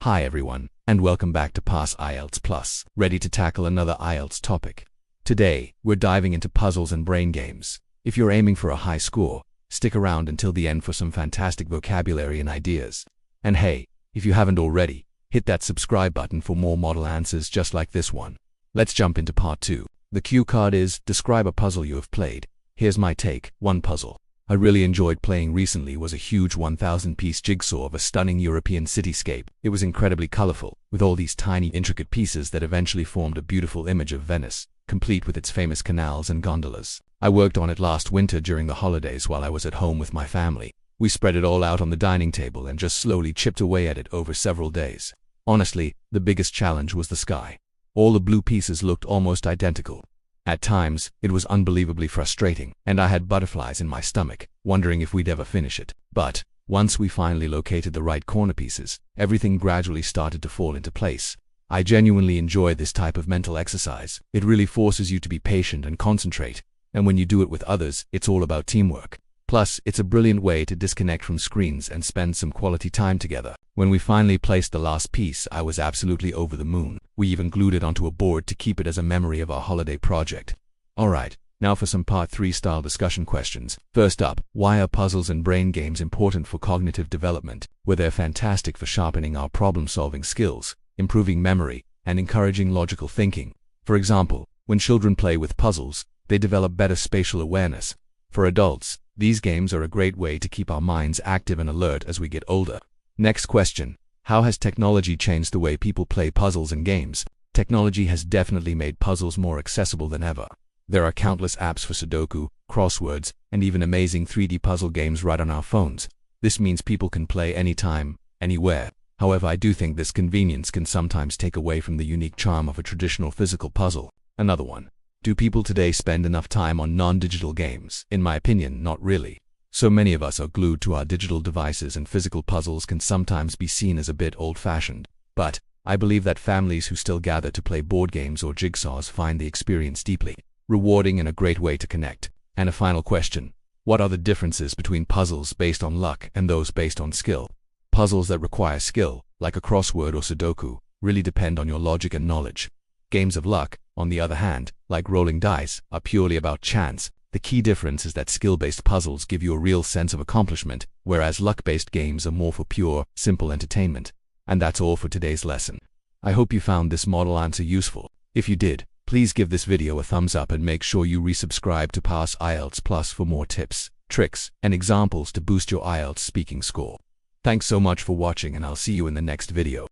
Hi everyone, and welcome back to Pass IELTS Plus, ready to tackle another IELTS topic. Today, we're diving into puzzles and brain games. If you're aiming for a high score, stick around until the end for some fantastic vocabulary and ideas. And hey, if you haven't already, hit that subscribe button for more model answers just like this one. Let's jump into part 2. The cue card is, describe a puzzle you have played. Here's my take. One puzzle I really enjoyed playing recently was a huge 1,000-piece jigsaw of a stunning European cityscape. It was incredibly colorful, with all these tiny, intricate pieces that eventually formed a beautiful image of Venice, complete with its famous canals and gondolas. I worked on it last winter during the holidays while I was at home with my family. We spread it all out on the dining table and just slowly chipped away at it over several days. Honestly, the biggest challenge was the sky. All the blue pieces looked almost identical. At times, it was unbelievably frustrating, and I had butterflies in my stomach, wondering if we'd ever finish it. But once we finally located the right corner pieces, everything gradually started to fall into place. I genuinely enjoy this type of mental exercise. It really forces you to be patient and concentrate, and when you do it with others, it's all about teamwork. Plus, it's a brilliant way to disconnect from screens and spend some quality time together. When we finally placed the last piece, I was absolutely over the moon. We even glued it onto a board to keep it as a memory of our holiday project. Alright, now for some Part 3 style discussion questions. First up, why are puzzles and brain games important for cognitive development? Well, they're fantastic for sharpening our problem-solving skills, improving memory, and encouraging logical thinking. For example, when children play with puzzles, they develop better spatial awareness. For adults, these games are a great way to keep our minds active and alert as we get older. Next question. How has technology changed the way people play puzzles and games? Technology has definitely made puzzles more accessible than ever. There are countless apps for Sudoku, crosswords, and even amazing 3D puzzle games right on our phones. This means people can play anytime, anywhere. However, I do think this convenience can sometimes take away from the unique charm of a traditional physical puzzle. Another one. Do people today spend enough time on non-digital games? In my opinion, not really. So many of us are glued to our digital devices, and physical puzzles can sometimes be seen as a bit old-fashioned. But I believe that families who still gather to play board games or jigsaws find the experience deeply rewarding and a great way to connect. And a final question. What are the differences between puzzles based on luck and those based on skill? Puzzles that require skill, like a crossword or Sudoku, really depend on your logic and knowledge. Games of luck, on the other hand, like rolling dice, are purely about chance. The key difference is that skill-based puzzles give you a real sense of accomplishment, whereas luck-based games are more for pure, simple entertainment. And that's all for today's lesson. I hope you found this model answer useful. If you did, please give this video a thumbs up and make sure you resubscribe to Pass IELTS Plus for more tips, tricks, and examples to boost your IELTS speaking score. Thanks so much for watching, and I'll see you in the next video.